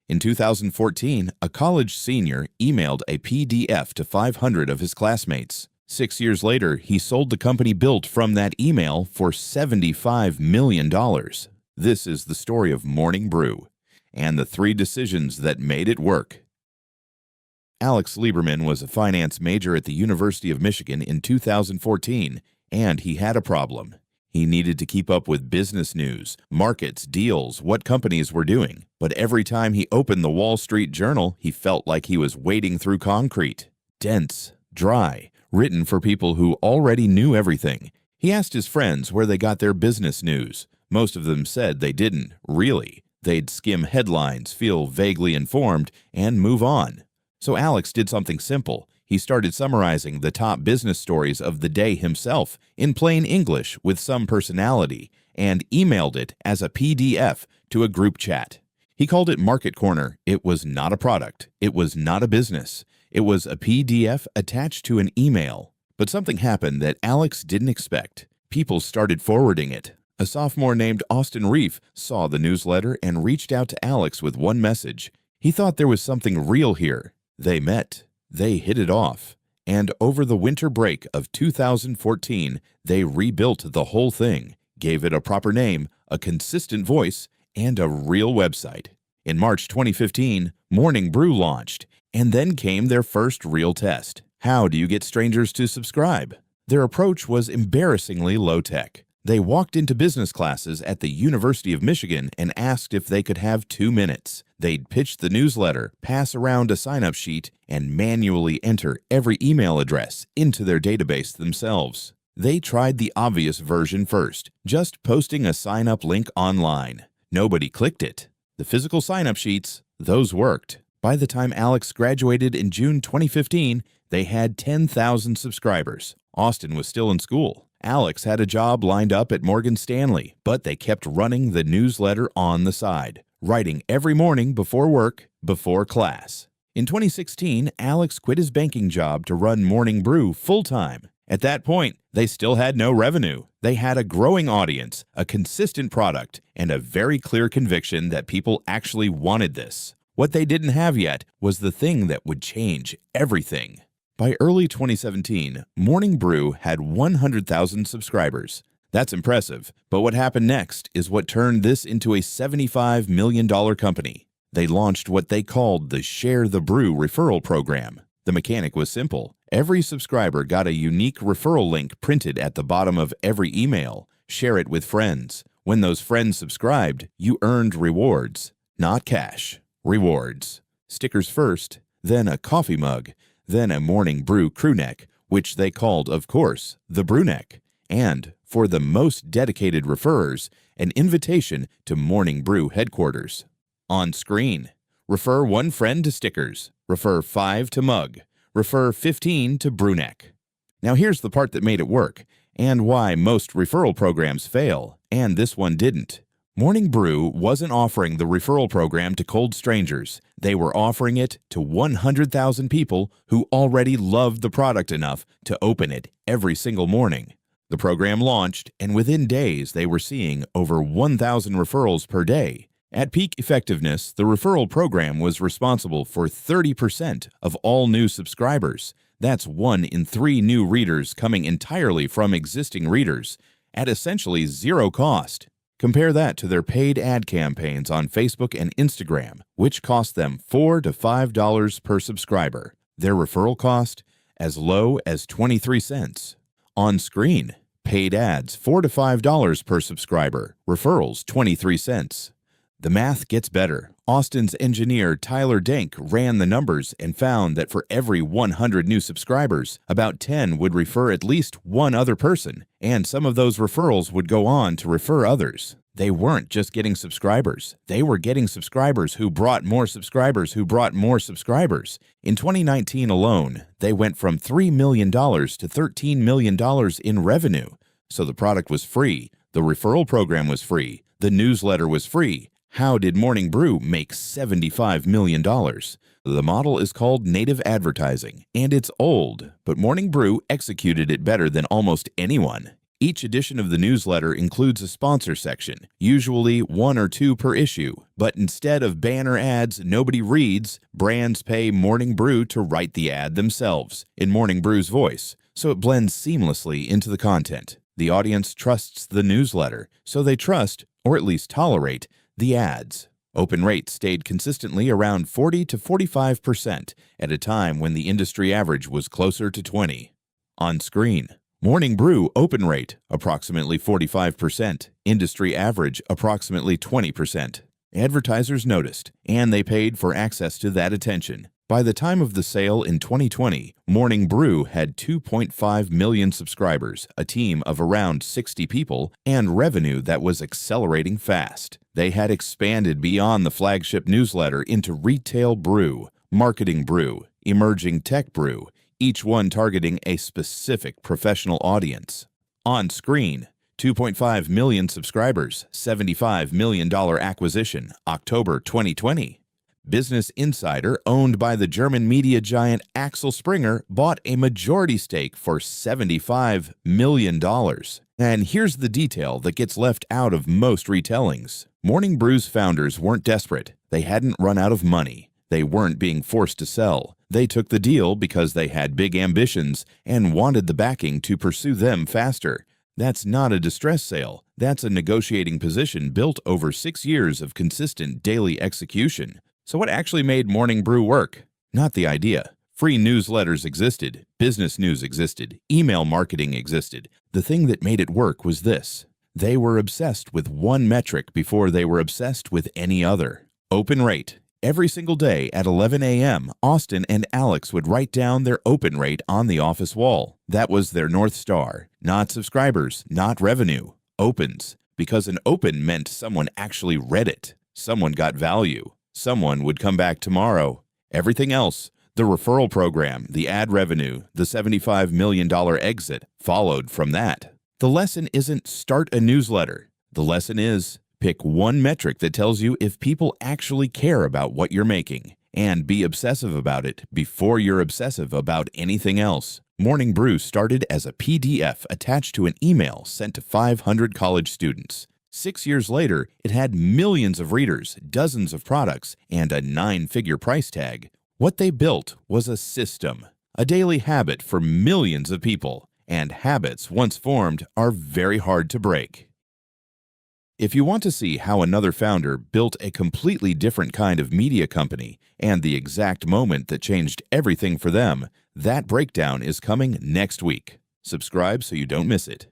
In 2014, a college senior emailed a PDF to 500 of his classmates. 6 years later, he sold the company Built from that email for $75 million. This is the story of Morning Brew and the 3 decisions that made it work. Alex Lieberman was a finance major at the University of Michigan in 2014, and he had a problem. He needed to keep up with business news, markets, deals, what companies were doing. But every time he opened the Wall Street Journal, he felt like he was wading through concrete. Dense, dry, written for people who already knew everything. He asked his friends where they got their business news. Most of them said they didn't, really. They'd skim headlines, feel vaguely informed, and move on. So Alex did something simple. He started summarizing the top business stories of the day himself in plain English with some personality and emailed it as a PDF to a group chat. He called it Market Corner. It was not a product. It was not a business. It was a PDF attached to an email. But something happened that Alex didn't expect. People started forwarding it. A sophomore named Austin Reef saw the newsletter and reached out to Alex with one message. He thought there was something real here. They met. They hit it off. And over the winter break of 2014, they rebuilt the whole thing, gave it a proper name, a consistent voice, and a real website. In March 2015, Morning Brew launched, and then came their first real test. How do you get strangers to subscribe? Their approach was embarrassingly low-tech. They walked into business classes at the University of Michigan and asked if they could have 2 minutes. They'd pitch the newsletter, pass around a sign-up sheet, and manually enter every email address into their database themselves. They tried the obvious version first, just posting a sign-up link online. Nobody clicked it. The physical sign-up sheets, those worked. By the time Alex graduated in June 2015, they had 10,000 subscribers. Austin was still in school. Alex had a job lined up at Morgan Stanley, but they kept running the newsletter on the side, writing every morning before work, before class. In 2016, Alex quit his banking job to run Morning Brew full-time. At that point, they still had no revenue. They had a growing audience, a consistent product, and a very clear conviction that people actually wanted this. What they didn't have yet was the thing that would change everything. By early 2017, Morning Brew had 100,000 subscribers. That's impressive, but what happened next is what turned this into a $75 million company. They launched what they called the Share the Brew referral program. The mechanic was simple. Every subscriber got a unique referral link printed at the bottom of every email. Share it with friends. When those friends subscribed, you earned rewards. Not cash. Rewards. Stickers first, then a coffee mug, then a Morning Brew crew neck, which they called, of course, the brew neck. And, for the most dedicated referrers, an invitation to Morning Brew headquarters. On screen, refer 1 friend to stickers, refer 5 to mug, refer 15 to brew neck. Now here's the part that made it work, and why most referral programs fail, and this one didn't. Morning Brew wasn't offering the referral program to cold strangers. They were offering it to 100,000 people who already loved the product enough to open it every single morning. The program launched, and within days they were seeing over 1,000 referrals per day. At peak effectiveness, the referral program was responsible for 30% of all new subscribers. That's 1 in 3 new readers coming entirely from existing readers, at essentially zero cost. Compare that to their paid ad campaigns on Facebook and Instagram, which cost them $4 to $5 per subscriber. Their referral cost, as low as 23 cents. On screen, paid ads $4 to $5 per subscriber, referrals 23 cents. The math gets better. Austin's engineer Tyler Denk ran the numbers and found that for every 100 new subscribers, about 10 would refer at least 1 other person, and some of those referrals would go on to refer others. They weren't just getting subscribers. They were getting subscribers who brought more subscribers who brought more subscribers. In 2019 alone, they went from $3 million to $13 million in revenue. So the product was free, the referral program was free, the newsletter was free. How did Morning Brew make $75 million? The model is called native advertising, and it's old, but Morning Brew executed it better than almost anyone. Each edition of the newsletter includes a sponsor section, usually 1 or 2 per issue. But instead of banner ads nobody reads, brands pay Morning Brew to write the ad themselves in Morning Brew's voice, so it blends seamlessly into the content. The audience trusts the newsletter, so they trust, or at least tolerate, the ads. Open rates stayed consistently around 40 to 45% at a time when the industry average was closer to 20%. On screen, Morning Brew open rate, approximately 45%, industry average, approximately 20%. Advertisers noticed, and they paid for access to that attention. By the time of the sale in 2020, Morning Brew had 2.5 million subscribers, a team of around 60 people, and revenue that was accelerating fast. They had expanded beyond the flagship newsletter into retail brew, marketing brew, emerging tech brew, each one targeting a specific professional audience. On screen, 2.5 million subscribers, $75 million acquisition, October 2020. Business Insider, owned by the German media giant Axel Springer, bought a majority stake for $75 million. And here's the detail that gets left out of most retellings. Morning Brew's founders weren't desperate. They hadn't run out of money. They weren't being forced to sell. They took the deal because they had big ambitions and wanted the backing to pursue them faster. That's not a distress sale. That's a negotiating position built over 6 years of consistent daily execution. So what actually made Morning Brew work? Not the idea. Free newsletters existed, business news existed, email marketing existed. The thing that made it work was this. They were obsessed with one metric before they were obsessed with any other. Open rate. Every single day at 11 a.m., Austin and Alex would write down their open rate on the office wall. That was their North Star. Not subscribers, not revenue. Opens. Because an open meant someone actually read it. Someone got value. Someone would come back tomorrow. Everything else, the referral program, the ad revenue, the $75 million exit, followed from that. The lesson isn't start a newsletter. The lesson is pick one metric that tells you if people actually care about what you're making, and be obsessive about it before you're obsessive about anything else. Morning Brew started as a PDF attached to an email sent to 500 college students. 6 years later, it had millions of readers, dozens of products, and a 9-figure price tag. What they built was a system, a daily habit for millions of people, and habits once formed are very hard to break. If you want to see how another founder built a completely different kind of media company and the exact moment that changed everything for them, that breakdown is coming next week. Subscribe so you don't miss it.